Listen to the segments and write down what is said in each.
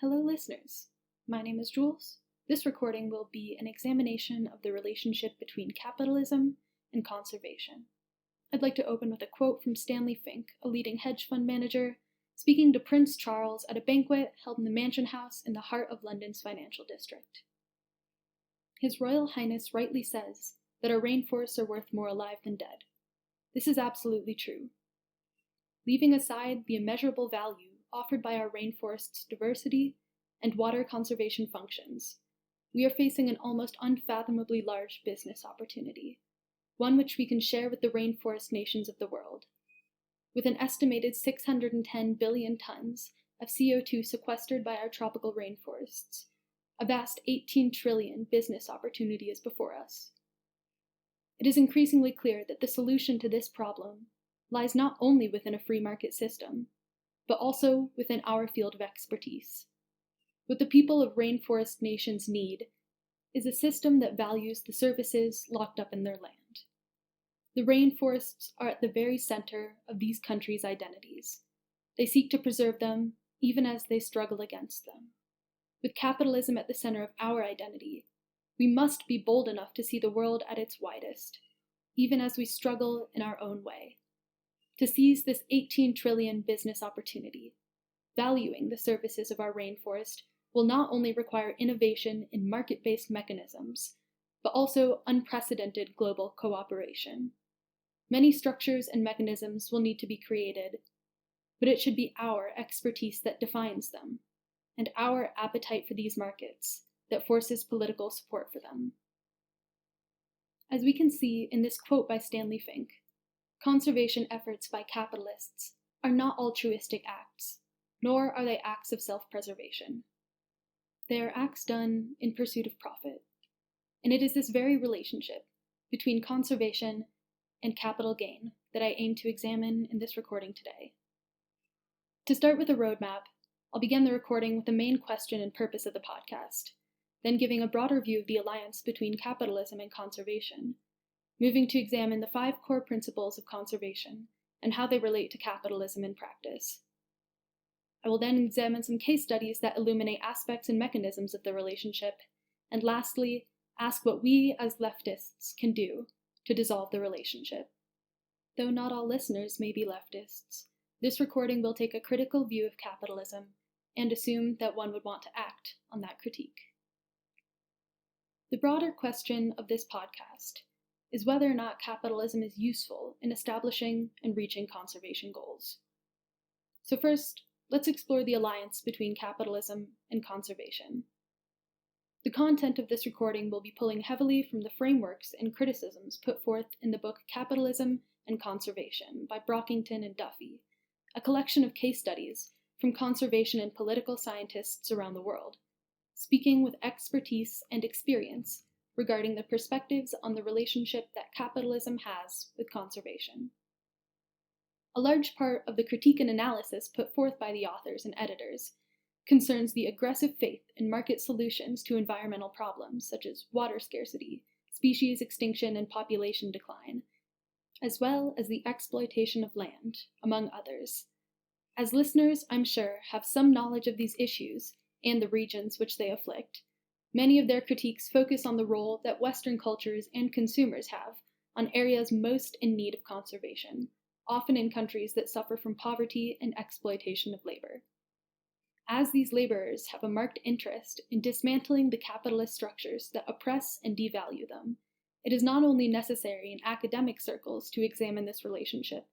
Hello, listeners. My name is Jules. This recording will be an examination of the relationship between capitalism and conservation. I'd like to open with a quote from Stanley Fink, a leading hedge fund manager, speaking to Prince Charles at a banquet held in the Mansion House in the heart of London's financial district. His Royal Highness rightly says that our rainforests are worth more alive than dead. This is absolutely true. Leaving aside the immeasurable value offered by our rainforest's diversity and water conservation functions, we are facing an almost unfathomably large business opportunity, one which we can share with the rainforest nations of the world. With an estimated 610 billion tons of CO2 sequestered by our tropical rainforests, a vast 18 trillion business opportunity is before us. It is increasingly clear that the solution to this problem lies not only within a free market system, but also within our field of expertise. What the people of rainforest nations need is a system that values the services locked up in their land. The rainforests are at the very center of these countries' identities. They seek to preserve them even as they struggle against them. With capitalism at the center of our identity, we must be bold enough to see the world at its widest, even as we struggle in our own way. To seize this 18 trillion business opportunity, valuing the services of our rainforest will not only require innovation in market-based mechanisms, but also unprecedented global cooperation. Many structures and mechanisms will need to be created, but it should be our expertise that defines them, and our appetite for these markets that forces political support for them. As we can see in this quote by Stanley Fink, conservation efforts by capitalists are not altruistic acts, nor are they acts of self-preservation. They are acts done in pursuit of profit, and it is this very relationship between conservation and capital gain that I aim to examine in this recording today. To start with a roadmap, I'll begin the recording with the main question and purpose of the podcast, then giving a broader view of the alliance between capitalism and conservation, moving to examine the 5 core principles of conservation and how they relate to capitalism in practice. I will then examine some case studies that illuminate aspects and mechanisms of the relationship, and lastly, ask what we as leftists can do to dissolve the relationship. Though not all listeners may be leftists, this recording will take a critical view of capitalism and assume that one would want to act on that critique. The broader question of this podcast is whether or not capitalism is useful in establishing and reaching conservation goals. So first, let's explore the alliance between capitalism and conservation. The content of this recording will be pulling heavily from the frameworks and criticisms put forth in the book Capitalism and Conservation by Brockington and Duffy, a collection of case studies from conservation and political scientists around the world, speaking with expertise and experience regarding the perspectives on the relationship that capitalism has with conservation. A large part of the critique and analysis put forth by the authors and editors concerns the aggressive faith in market solutions to environmental problems such as water scarcity, species extinction, and population decline, as well as the exploitation of land, among others. As listeners, I'm sure, have some knowledge of these issues and the regions which they afflict, many of their critiques focus on the role that Western cultures and consumers have on areas most in need of conservation, often in countries that suffer from poverty and exploitation of labor. As these laborers have a marked interest in dismantling the capitalist structures that oppress and devalue them, it is not only necessary in academic circles to examine this relationship,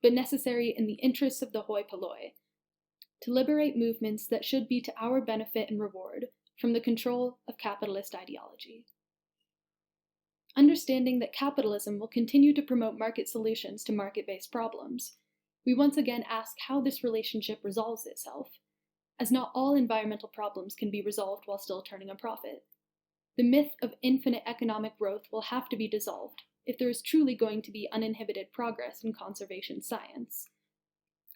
but necessary in the interests of the hoi polloi, to liberate movements that should be to our benefit and reward from the control of capitalist ideology. Understanding that capitalism will continue to promote market solutions to market-based problems, we once again ask how this relationship resolves itself, as not all environmental problems can be resolved while still turning a profit. The myth of infinite economic growth will have to be dissolved if there is truly going to be uninhibited progress in conservation science.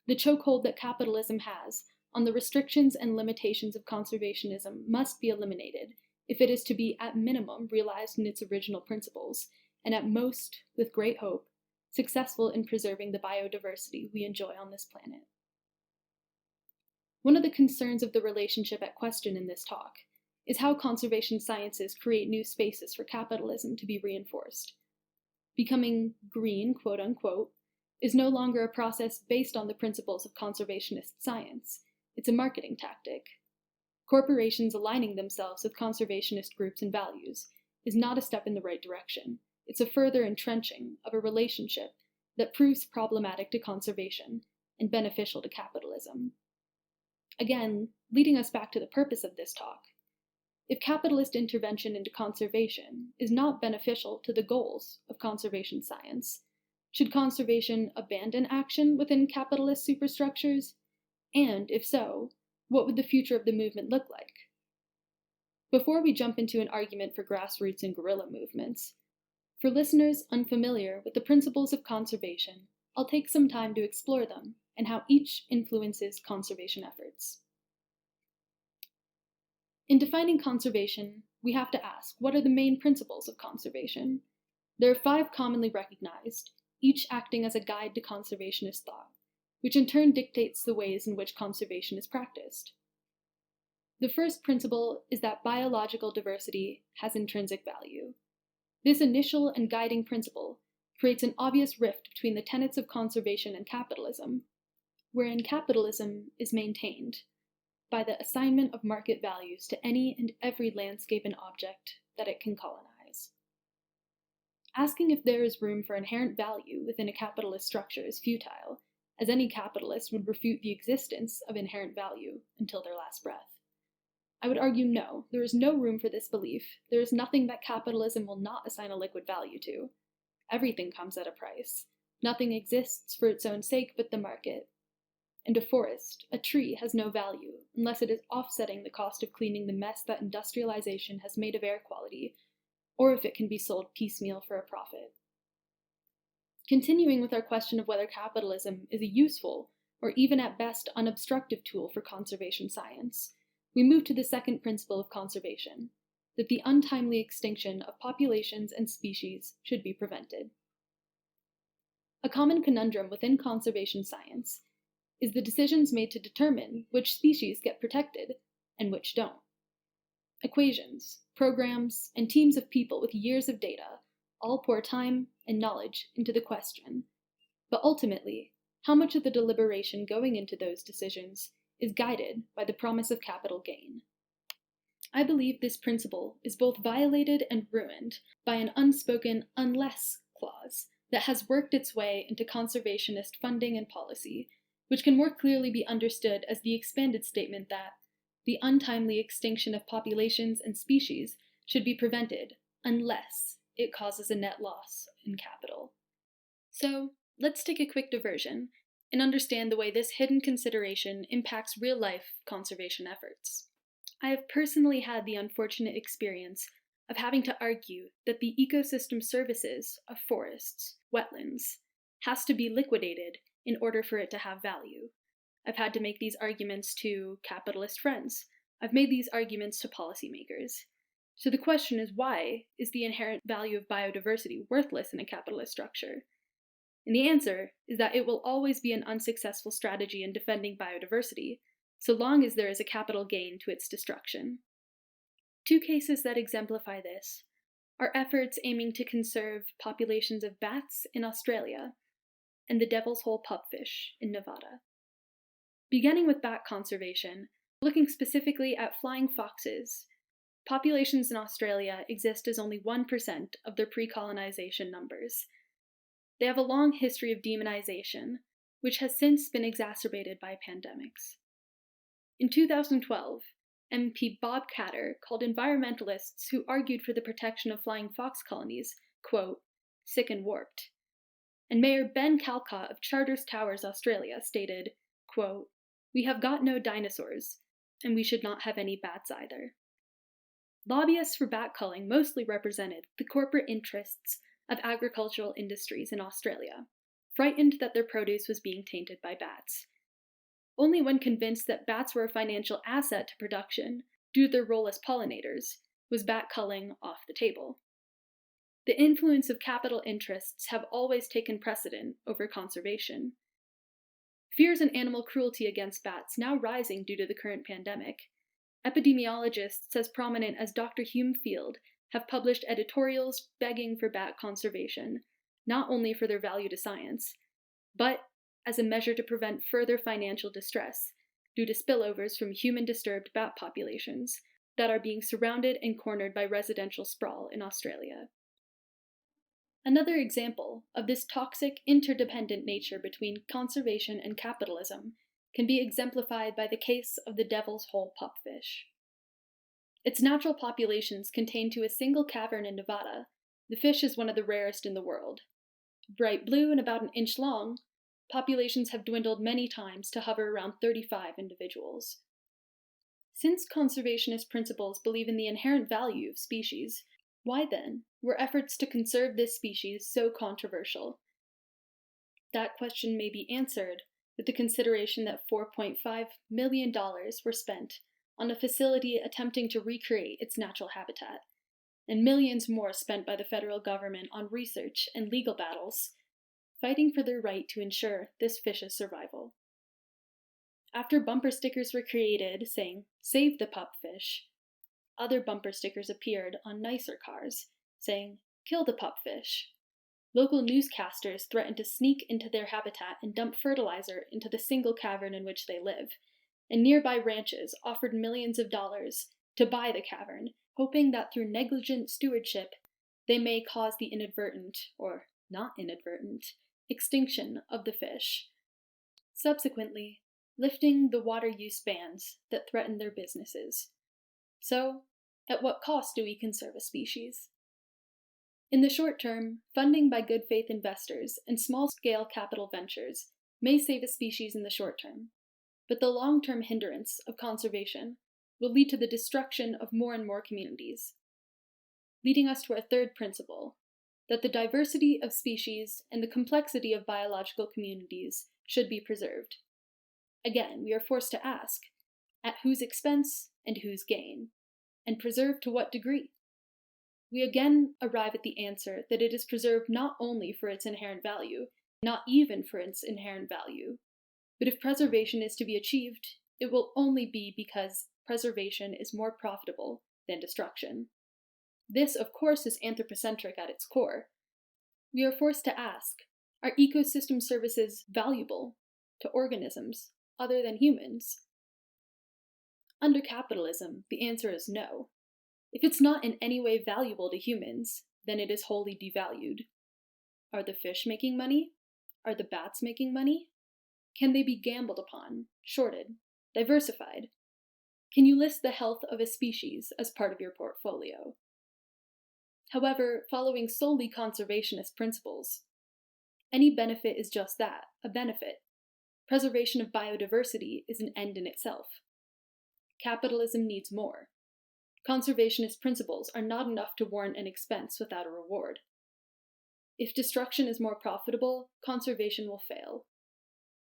The chokehold that capitalism has on the restrictions and limitations of conservationism must be eliminated if it is to be at minimum realized in its original principles, and at most, with great hope, successful in preserving the biodiversity we enjoy on this planet. One of the concerns of the relationship at question in this talk is how conservation sciences create new spaces for capitalism to be reinforced. Becoming green, quote unquote, is no longer a process based on the principles of conservationist science. It's a marketing tactic. Corporations aligning themselves with conservationist groups and values is not a step in the right direction. It's a further entrenching of a relationship that proves problematic to conservation and beneficial to capitalism. Again, leading us back to the purpose of this talk. If capitalist intervention into conservation is not beneficial to the goals of conservation science, should conservation abandon action within capitalist superstructures? And if so, what would the future of the movement look like? Before we jump into an argument for grassroots and guerrilla movements, for listeners unfamiliar with the principles of conservation, I'll take some time to explore them and how each influences conservation efforts. In defining conservation, we have to ask, what are the main principles of conservation? There are 5 commonly recognized, each acting as a guide to conservationist thought, which in turn dictates the ways in which conservation is practiced. The first principle is that biological diversity has intrinsic value. This initial and guiding principle creates an obvious rift between the tenets of conservation and capitalism, wherein capitalism is maintained by the assignment of market values to any and every landscape and object that it can colonize. Asking if there is room for inherent value within a capitalist structure is futile, as any capitalist would refute the existence of inherent value until their last breath. I would argue no, there is no room for this belief. There is nothing that capitalism will not assign a liquid value to. Everything comes at a price. Nothing exists for its own sake but the market. And a forest, a tree, has no value unless it is offsetting the cost of cleaning the mess that industrialization has made of air quality, or if it can be sold piecemeal for a profit. Continuing with our question of whether capitalism is a useful, or even at best unobstructive tool for conservation science, we move to the second principle of conservation, that the untimely extinction of populations and species should be prevented. A common conundrum within conservation science is the decisions made to determine which species get protected and which don't. Equations, programs, and teams of people with years of data all pour time and knowledge into the question, but ultimately, how much of the deliberation going into those decisions is guided by the promise of capital gain? I believe this principle is both violated and ruined by an unspoken unless clause that has worked its way into conservationist funding and policy, which can more clearly be understood as the expanded statement that the untimely extinction of populations and species should be prevented unless it causes a net loss in capital. So, let's take a quick diversion and understand the way this hidden consideration impacts real-life conservation efforts. I have personally had the unfortunate experience of having to argue that the ecosystem services of forests, wetlands, has to be liquidated in order for it to have value. I've had to make these arguments to capitalist friends. I've made these arguments to policymakers. So the question is, why is the inherent value of biodiversity worthless in a capitalist structure? And the answer is that it will always be an unsuccessful strategy in defending biodiversity, so long as there is a capital gain to its destruction. 2 cases that exemplify this are efforts aiming to conserve populations of bats in Australia and the Devil's Hole pupfish in Nevada. Beginning with bat conservation, looking specifically at flying foxes, populations in Australia exist as only 1% of their pre-colonization numbers. They have a long history of demonization, which has since been exacerbated by pandemics. In 2012, MP Bob Katter called environmentalists who argued for the protection of flying fox colonies, quote, sick and warped. And Mayor Ben Calcott of Charters Towers, Australia, stated, quote, we have got no dinosaurs, and we should not have any bats either. Lobbyists for bat culling mostly represented the corporate interests of agricultural industries in Australia, frightened that their produce was being tainted by bats. Only when convinced that bats were a financial asset to production, due to their role as pollinators, was bat culling off the table. The influence of capital interests have always taken precedent over conservation. Fears and animal cruelty against bats now rising due to the current pandemic. Epidemiologists as prominent as Dr. Hume Field have published editorials begging for bat conservation, not only for their value to science, but as a measure to prevent further financial distress due to spillovers from human-disturbed bat populations that are being surrounded and cornered by residential sprawl in Australia. Another example of this toxic, interdependent nature between conservation and capitalism can be exemplified by the case of the Devil's Hole pupfish. Its natural populations contained to a single cavern in Nevada, the fish is one of the rarest in the world. Bright blue and about an inch long, populations have dwindled many times to hover around 35 individuals. Since conservationist principles believe in the inherent value of species, why then were efforts to conserve this species so controversial? That question may be answered with the consideration that $4.5 million were spent on a facility attempting to recreate its natural habitat, and millions more spent by the federal government on research and legal battles, fighting for their right to ensure this fish's survival. After bumper stickers were created saying, "Save the pupfish," other bumper stickers appeared on nicer cars, saying, "Kill the pupfish." Local newscasters threatened to sneak into their habitat and dump fertilizer into the single cavern in which they live, and nearby ranches offered millions of dollars to buy the cavern, hoping that through negligent stewardship they may cause the inadvertent, or not inadvertent, extinction of the fish, subsequently lifting the water use bans that threatened their businesses. So, at what cost do we conserve a species? In the short term, funding by good faith investors and small-scale capital ventures may save a species in the short term, but the long-term hindrance of conservation will lead to the destruction of more and more communities, leading us to our third principle, that the diversity of species and the complexity of biological communities should be preserved. Again, we are forced to ask, at whose expense and whose gain, and preserved to what degree? We again arrive at the answer that it is preserved not only for its inherent value, not even for its inherent value, but if preservation is to be achieved, it will only be because preservation is more profitable than destruction. This, of course, is anthropocentric at its core. We are forced to ask, are ecosystem services valuable to organisms other than humans? Under capitalism, the answer is no. If it's not in any way valuable to humans, then it is wholly devalued. Are the fish making money? Are the bats making money? Can they be gambled upon, shorted, diversified? Can you list the health of a species as part of your portfolio? However, following solely conservationist principles, any benefit is just that, a benefit. Preservation of biodiversity is an end in itself. Capitalism needs more. Conservationist principles are not enough to warrant an expense without a reward. If destruction is more profitable, conservation will fail.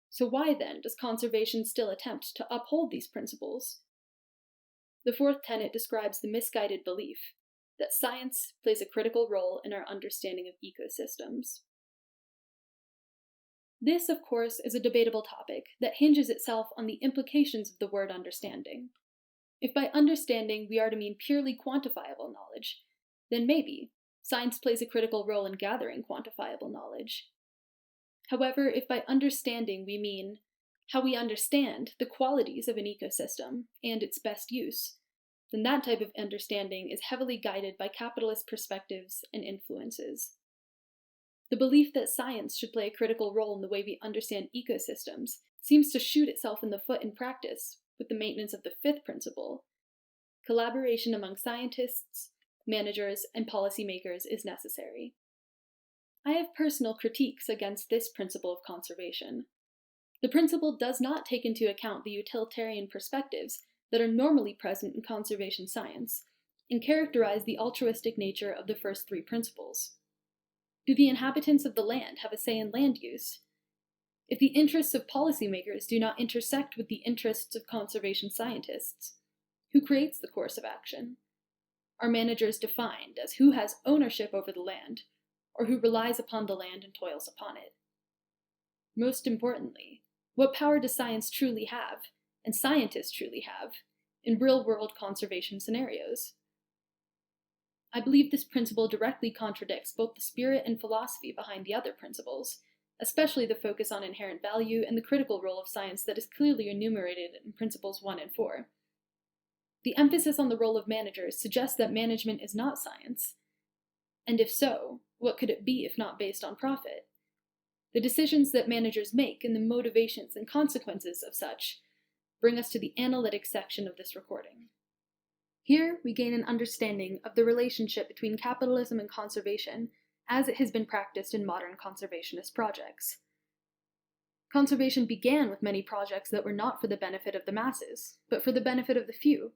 So why then does conservation still attempt to uphold these principles? The fourth tenet describes the misguided belief that science plays a critical role in our understanding of ecosystems. This, of course, is a debatable topic that hinges itself on the implications of the word understanding. If by understanding we are to mean purely quantifiable knowledge, then maybe science plays a critical role in gathering quantifiable knowledge. However, if by understanding we mean how we understand the qualities of an ecosystem and its best use, then that type of understanding is heavily guided by capitalist perspectives and influences. The belief that science should play a critical role in the way we understand ecosystems seems to shoot itself in the foot in practice with the maintenance of the fifth principle. Collaboration among scientists, managers, and policymakers is necessary. I have personal critiques against this principle of conservation. The principle does not take into account the utilitarian perspectives that are normally present in conservation science and characterize the altruistic nature of the first three principles. Do the inhabitants of the land have a say in land use? If the interests of policymakers do not intersect with the interests of conservation scientists, who creates the course of action? Are managers defined as who has ownership over the land, or who relies upon the land and toils upon it? Most importantly, What power does science truly have, and scientists truly have, in real-world conservation scenarios? I believe this principle directly contradicts both the spirit and philosophy behind the other principles, especially the focus on inherent value and the critical role of science that is clearly enumerated in Principles 1 and 4. The emphasis on the role of managers suggests that management is not science. And if so, what could it be if not based on profit? The decisions that managers make and the motivations and consequences of such bring us to the analytic section of this recording. Here, we gain an understanding of the relationship between capitalism and conservation as it has been practiced in modern conservationist projects. Conservation began with many projects that were not for the benefit of the masses, but for the benefit of the few.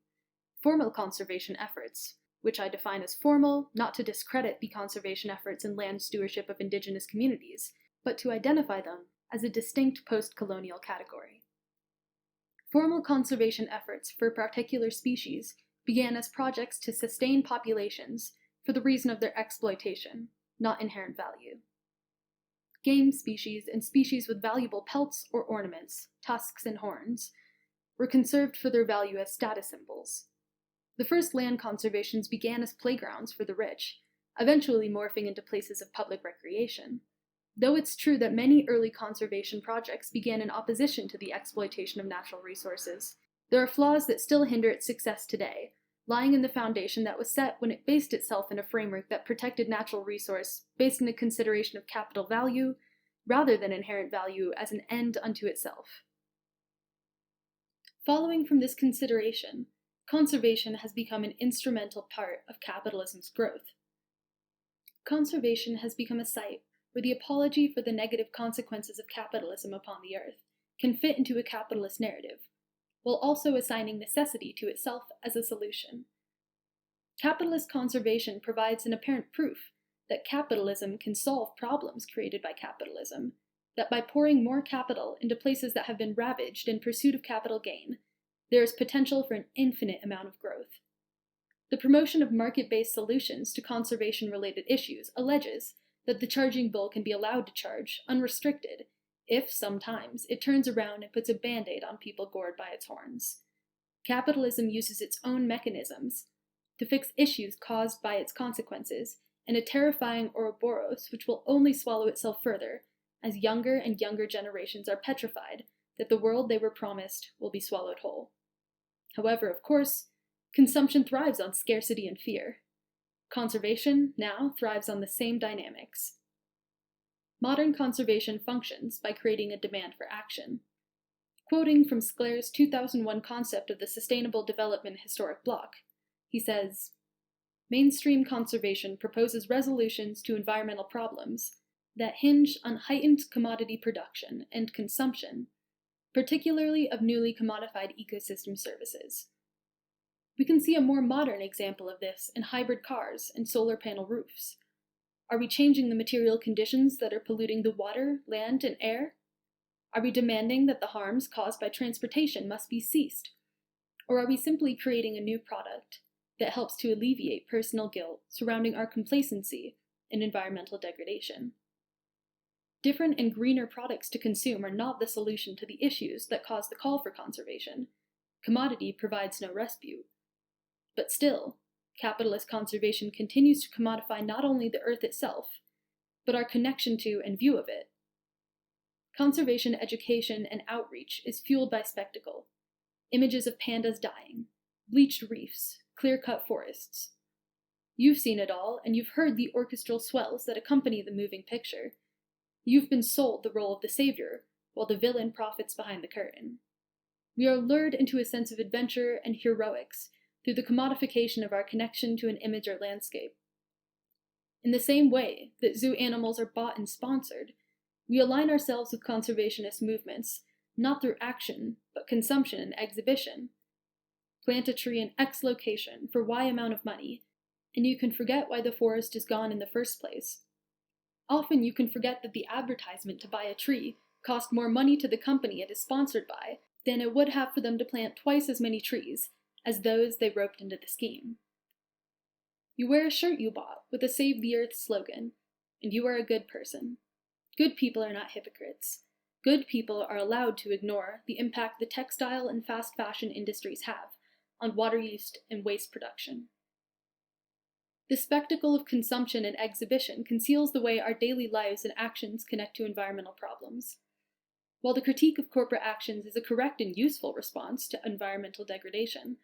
Formal conservation efforts, which I define as formal, not to discredit the conservation efforts and land stewardship of indigenous communities, but to identify them as a distinct post-colonial category. Formal conservation efforts for particular species began as projects to sustain populations for the reason of their exploitation, not inherent value. Game species and species with valuable pelts or ornaments, tusks and horns, were conserved for their value as status symbols. The first land conservations began as playgrounds for the rich, eventually morphing into places of public recreation. Though it's true that many early conservation projects began in opposition to the exploitation of natural resources, there are flaws that still hinder its success today, lying in the foundation that was set when it based itself in a framework that protected natural resource based on a consideration of capital value, rather than inherent value as an end unto itself. Following from this consideration, conservation has become an instrumental part of capitalism's growth. Conservation has become a site where the apology for the negative consequences of capitalism upon the earth can fit into a capitalist narrative, while also assigning necessity to itself as a solution. Capitalist conservation provides an apparent proof that capitalism can solve problems created by capitalism, that by pouring more capital into places that have been ravaged in pursuit of capital gain, there is potential for an infinite amount of growth. The promotion of market-based solutions to conservation-related issues alleges that the charging bull can be allowed to charge, unrestricted, if, sometimes, it turns around and puts a band-aid on people gored by its horns. Capitalism uses its own mechanisms to fix issues caused by its consequences in a terrifying Ouroboros which will only swallow itself further, as younger and younger generations are petrified that the world they were promised will be swallowed whole. However, of course, consumption thrives on scarcity and fear. Conservation, now, thrives on the same dynamics. Modern conservation functions by creating a demand for action. Quoting from Sclair's 2001 concept of the Sustainable Development Historic Bloc, he says, "Mainstream conservation proposes resolutions to environmental problems that hinge on heightened commodity production and consumption, particularly of newly commodified ecosystem services." We can see a more modern example of this in hybrid cars and solar panel roofs. Are we changing the material conditions that are polluting the water, land, and air? Are we demanding that the harms caused by transportation must be ceased? Or are we simply creating a new product that helps to alleviate personal guilt surrounding our complacency in environmental degradation? Different and greener products to consume are not the solution to the issues that cause the call for conservation. Commodity provides no respite. But still, capitalist conservation continues to commodify not only the earth itself, but our connection to and view of it. Conservation education and outreach is fueled by spectacle. Images of pandas dying, bleached reefs, clear-cut forests. You've seen it all, and you've heard the orchestral swells that accompany the moving picture. You've been sold the role of the savior, while the villain profits behind the curtain. We are lured into a sense of adventure and heroics through the commodification of our connection to an image or landscape. In the same way that zoo animals are bought and sponsored, we align ourselves with conservationist movements, not through action, but consumption and exhibition. Plant a tree in X location for Y amount of money, and you can forget why the forest is gone in the first place. Often you can forget that the advertisement to buy a tree cost more money to the company it is sponsored by than it would have for them to plant twice as many trees as those they roped into the scheme. You wear a shirt you bought with a Save the Earth slogan, and you are a good person. Good people are not hypocrites. good people are allowed to ignore the impact the textile and fast fashion industries have on water use and waste production. The spectacle of consumption and exhibition conceals the way our daily lives and actions connect to environmental problems. While the critique of corporate actions is a correct and useful response to environmental degradation,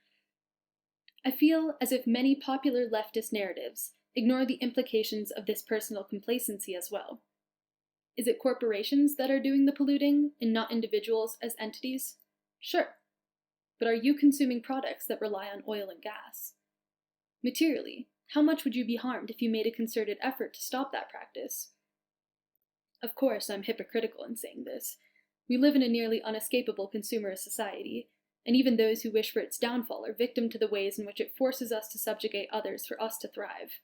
I feel as if many popular leftist narratives ignore the implications of this personal complacency as well. Is it corporations that are doing the polluting and not individuals as entities? Sure. But are you consuming products that rely on oil and gas? Materially, how much would you be harmed if you made a concerted effort to stop that practice? Of course, I'm hypocritical in saying this. We live in a nearly unescapable consumerist society, and even those who wish for its downfall are victim to the ways in which it forces us to subjugate others for us to thrive.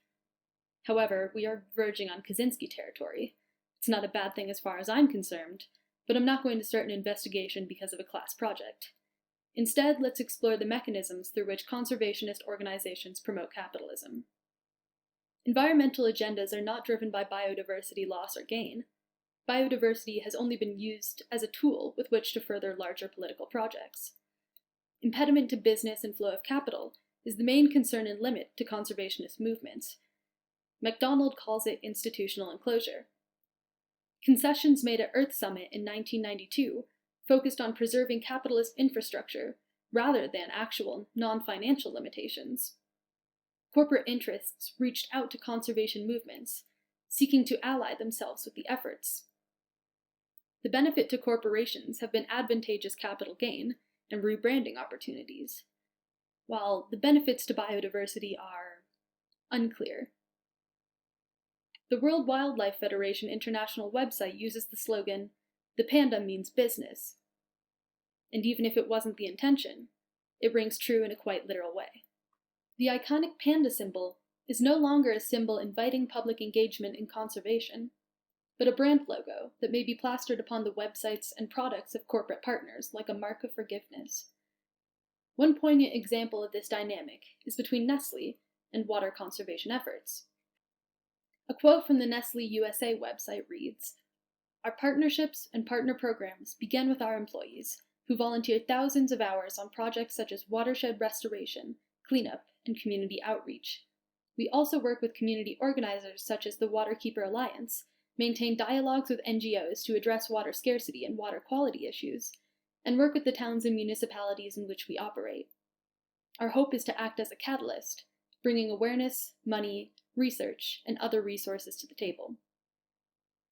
However, we are verging on Kaczynski territory. It's not a bad thing as far as I'm concerned, but I'm not going to start an investigation because of a class project. Instead, let's explore the mechanisms through which conservationist organizations promote capitalism. Environmental agendas are not driven by biodiversity loss or gain. Biodiversity has only been used as a tool with which to further larger political projects. Impediment to business and flow of capital is the main concern and limit to conservationist movements. MacDonald calls it institutional enclosure. Concessions made at Earth Summit in 1992 focused on preserving capitalist infrastructure rather than actual non-financial limitations. Corporate interests reached out to conservation movements, seeking to ally themselves with the efforts. The benefit to corporations have been advantageous capital gain and rebranding opportunities, while the benefits to biodiversity are unclear. The World Wildlife Federation International website uses the slogan, "The panda means business." And even if it wasn't the intention, it rings true in a quite literal way. The iconic panda symbol is no longer a symbol inviting public engagement in conservation, but a brand logo that may be plastered upon the websites and products of corporate partners like a mark of forgiveness. One poignant example of this dynamic is between Nestlé and water conservation efforts. A quote from the Nestlé USA website reads, "Our partnerships and partner programs begin with our employees, who volunteer thousands of hours on projects such as watershed restoration, cleanup, and community outreach. We also work with community organizers such as the Waterkeeper Alliance, maintain dialogues with NGOs to address water scarcity and water quality issues, and work with the towns and municipalities in which we operate. Our hope is to act as a catalyst, bringing awareness, money, research, and other resources to the table."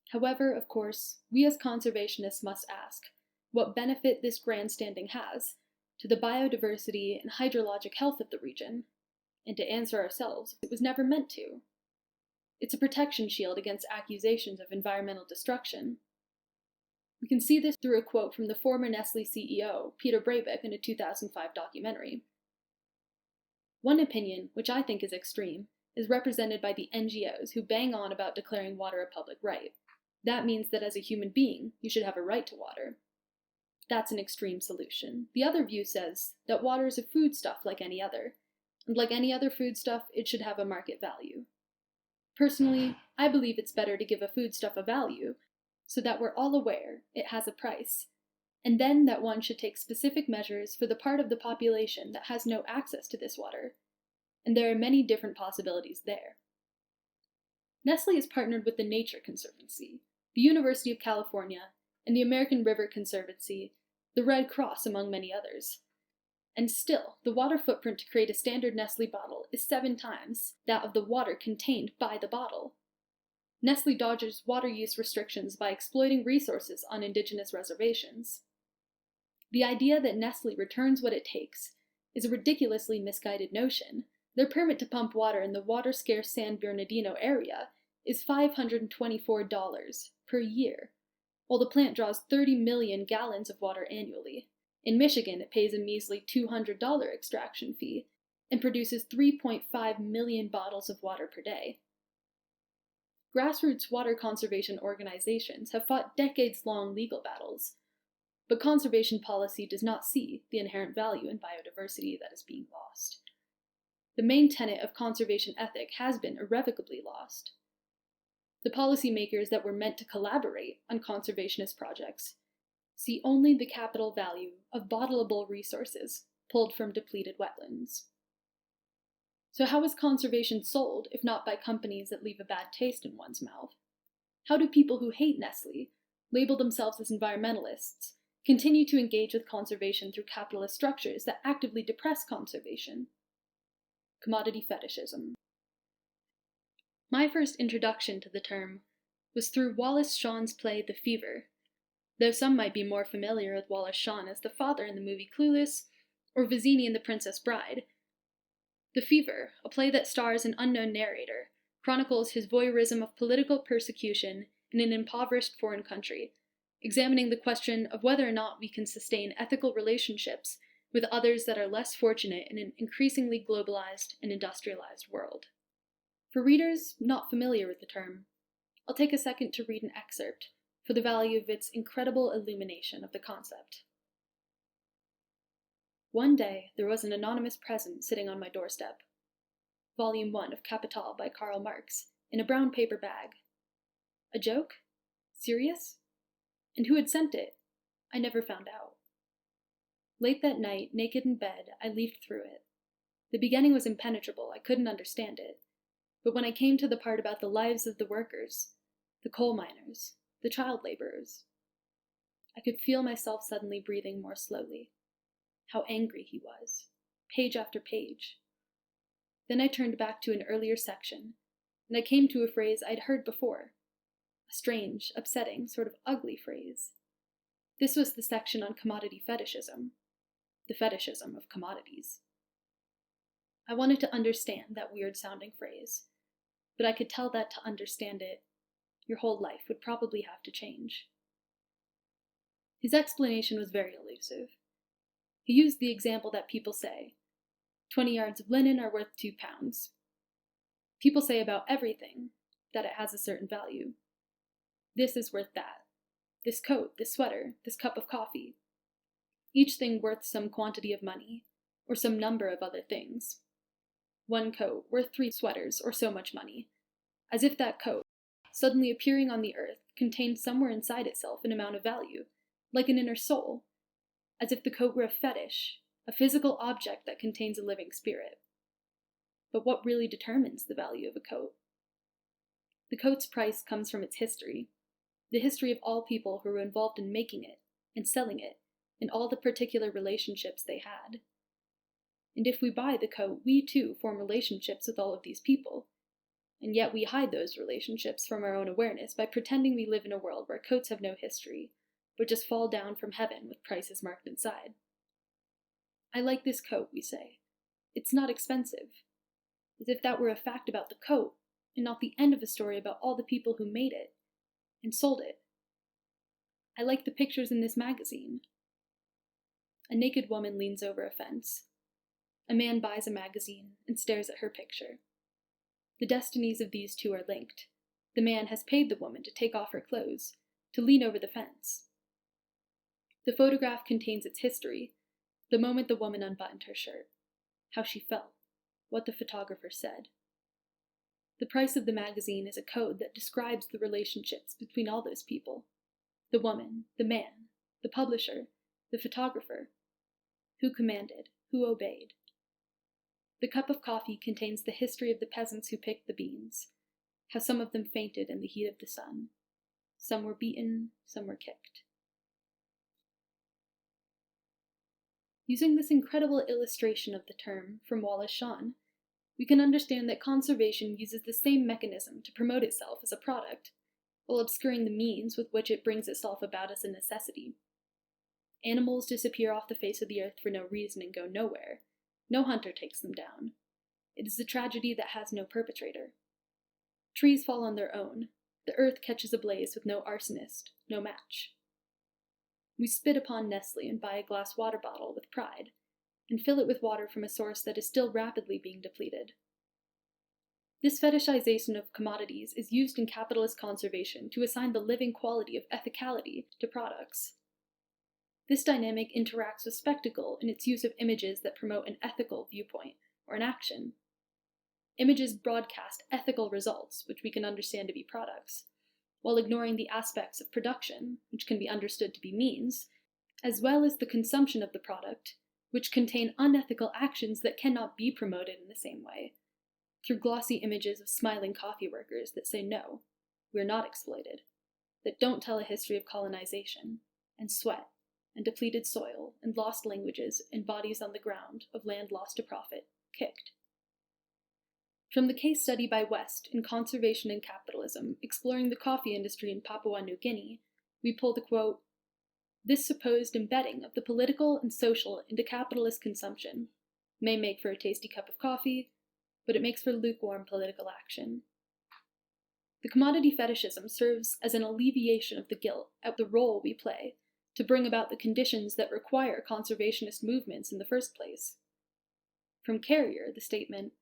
However, of course, we as conservationists must ask what benefit this grandstanding has to the biodiversity and hydrologic health of the region, and to answer ourselves, it was never meant to. It's a protection shield against accusations of environmental destruction. We can see this through a quote from the former Nestlé CEO, Peter Breivik, in a 2005 documentary. One opinion, which I think is extreme, is represented by the NGOs who bang on about declaring water a public right. That means that as a human being, you should have a right to water. That's an extreme solution. The other view says that water is a foodstuff like any other, and like any other foodstuff, it should have a market value. Personally, I believe it's better to give a foodstuff a value, so that we're all aware it has a price, and then that one should take specific measures for the part of the population that has no access to this water, and there are many different possibilities there. Nestlé is partnered with the Nature Conservancy, the University of California, and the American River Conservancy, the Red Cross, among many others. And still, the water footprint to create a standard Nestlé bottle is 7 times that of the water contained by the bottle. Nestlé dodges water use restrictions by exploiting resources on indigenous reservations. The idea that Nestlé returns what it takes is a ridiculously misguided notion. Their permit to pump water in the water-scarce San Bernardino area is $524 per year, while the plant draws 30 million gallons of water annually. In Michigan, it pays a measly $200 extraction fee and produces 3.5 million bottles of water per day. Grassroots water conservation organizations have fought decades-long legal battles, but conservation policy does not see the inherent value in biodiversity that is being lost. The main tenet of conservation ethic has been irrevocably lost. The policymakers that were meant to collaborate on conservationist projects see only the capital value of bottleable resources pulled from depleted wetlands. So how is conservation sold if not by companies that leave a bad taste in one's mouth? How do people who hate Nestle, label themselves as environmentalists, continue to engage with conservation through capitalist structures that actively depress conservation? Commodity fetishism. My first introduction to the term was through Wallace Shawn's play The Fever, though some might be more familiar with Wallace Shawn as the father in the movie Clueless, or Vizzini in The Princess Bride. The Fever, a play that stars an unknown narrator, chronicles his voyeurism of political persecution in an impoverished foreign country, examining the question of whether or not we can sustain ethical relationships with others that are less fortunate in an increasingly globalized and industrialized world. For readers not familiar with the term, I'll take a second to read an excerpt for the value of its incredible illumination of the concept. One day, there was an anonymous present sitting on my doorstep. Volume 1 of Capital by Karl Marx, in a brown paper bag. A joke? Serious? And who had sent it? I never found out. Late that night, naked in bed, I leafed through it. The beginning was impenetrable, I couldn't understand it. But when I came to the part about the lives of the workers, the coal miners, the child laborers, I could feel myself suddenly breathing more slowly. How angry he was, page after page. Then I turned back to an earlier section, and I came to a phrase I'd heard before, a strange, upsetting, sort of ugly phrase. This was the section on commodity fetishism, the fetishism of commodities. I wanted to understand that weird-sounding phrase, but I could tell that to understand it, your whole life would probably have to change. His explanation was very elusive. He used the example that people say, 20 yards of linen are worth 2 pounds. People say about everything that it has a certain value. This is worth that. This coat, this sweater, this cup of coffee. Each thing worth some quantity of money, or some number of other things. One coat worth 3 sweaters, or so much money, as if that coat, suddenly appearing on the earth, contained somewhere inside itself an amount of value, like an inner soul, as if the coat were a fetish, a physical object that contains a living spirit. But what really determines the value of a coat? The coat's price comes from its history, the history of all people who were involved in making it and selling it, and all the particular relationships they had. And if we buy the coat, we too form relationships with all of these people, and yet we hide those relationships from our own awareness by pretending we live in a world where coats have no history, but just fall down from heaven with prices marked inside. I like this coat, we say. It's not expensive. As if that were a fact about the coat, and not the end of a story about all the people who made it and sold it. I like the pictures in this magazine. A naked woman leans over a fence. A man buys a magazine and stares at her picture. The destinies of these two are linked. The man has paid the woman to take off her clothes, to lean over the fence. The photograph contains its history, the moment the woman unbuttoned her shirt, how she felt, what the photographer said. The price of the magazine is a code that describes the relationships between all those people, the woman, the man, the publisher, the photographer, who commanded, who obeyed. The cup of coffee contains the history of the peasants who picked the beans, how some of them fainted in the heat of the sun. Some were beaten, some were kicked. Using this incredible illustration of the term from Wallace Shawn, we can understand that conservation uses the same mechanism to promote itself as a product, while obscuring the means with which it brings itself about as a necessity. Animals disappear off the face of the earth for no reason and go nowhere. No hunter takes them down. It is a tragedy that has no perpetrator. Trees fall on their own. The earth catches ablaze with no arsonist, no match. We spit upon Nestle and buy a glass water bottle with pride, and fill it with water from a source that is still rapidly being depleted. This fetishization of commodities is used in capitalist conservation to assign the living quality of ethicality to products. This dynamic interacts with spectacle in its use of images that promote an ethical viewpoint or an action. Images broadcast ethical results, which we can understand to be products, while ignoring the aspects of production, which can be understood to be means, as well as the consumption of the product, which contain unethical actions that cannot be promoted in the same way, through glossy images of smiling coffee workers that say no, we're not exploited, that don't tell a history of colonization, and sweat, and depleted soil, and lost languages, and bodies on the ground of land lost to profit, kicked. From the case study by West in Conservation and Capitalism, exploring the coffee industry in Papua New Guinea, we pull the quote, "This supposed embedding of the political and social into capitalist consumption may make for a tasty cup of coffee, but it makes for lukewarm political action." The commodity fetishism serves as an alleviation of the guilt at the role we play to bring about the conditions that require conservationist movements in the first place. From Carrier, the statement,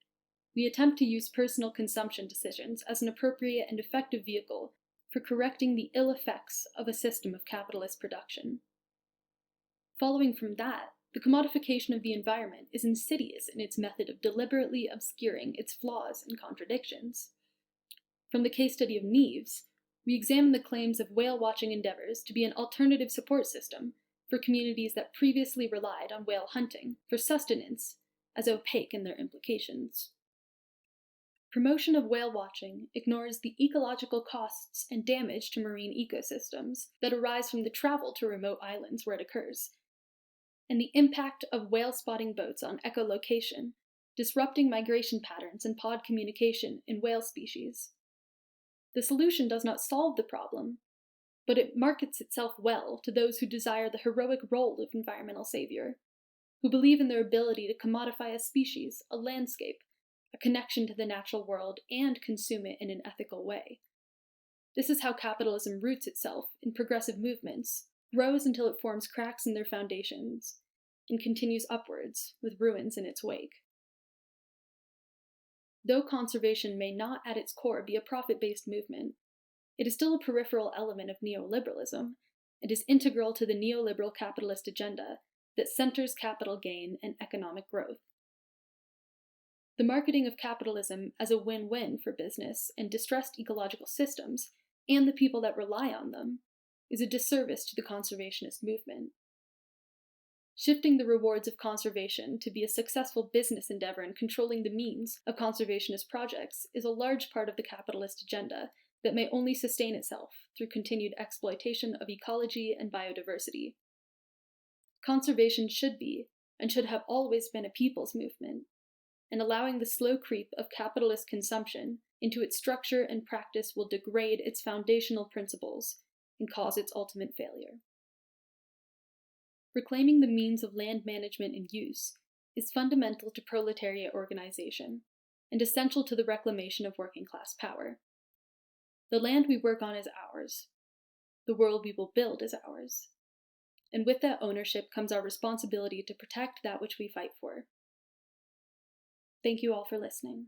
"We attempt to use personal consumption decisions as an appropriate and effective vehicle for correcting the ill effects of a system of capitalist production." Following from that, the commodification of the environment is insidious in its method of deliberately obscuring its flaws and contradictions. From the case study of Neves, we examine the claims of whale-watching endeavors to be an alternative support system for communities that previously relied on whale hunting for sustenance as opaque in their implications. Promotion of whale watching ignores the ecological costs and damage to marine ecosystems that arise from the travel to remote islands where it occurs, and the impact of whale spotting boats on echolocation, disrupting migration patterns and pod communication in whale species. The solution does not solve the problem, but it markets itself well to those who desire the heroic role of environmental savior, who believe in their ability to commodify a species, a landscape, a connection to the natural world, and consume it in an ethical way. This is how capitalism roots itself in progressive movements, grows until it forms cracks in their foundations, and continues upwards with ruins in its wake. Though conservation may not at its core be a profit-based movement, it is still a peripheral element of neoliberalism and is integral to the neoliberal capitalist agenda that centers capital gain and economic growth. The marketing of capitalism as a win-win for business and distressed ecological systems, and the people that rely on them, is a disservice to the conservationist movement. Shifting the rewards of conservation to be a successful business endeavor and controlling the means of conservationist projects is a large part of the capitalist agenda that may only sustain itself through continued exploitation of ecology and biodiversity. Conservation should be, and should have always been, a people's movement, and allowing the slow creep of capitalist consumption into its structure and practice will degrade its foundational principles and cause its ultimate failure. Reclaiming the means of land management and use is fundamental to proletariat organization and essential to the reclamation of working-class power. The land we work on is ours. The world we will build is ours. And with that ownership comes our responsibility to protect that which we fight for. Thank you all for listening.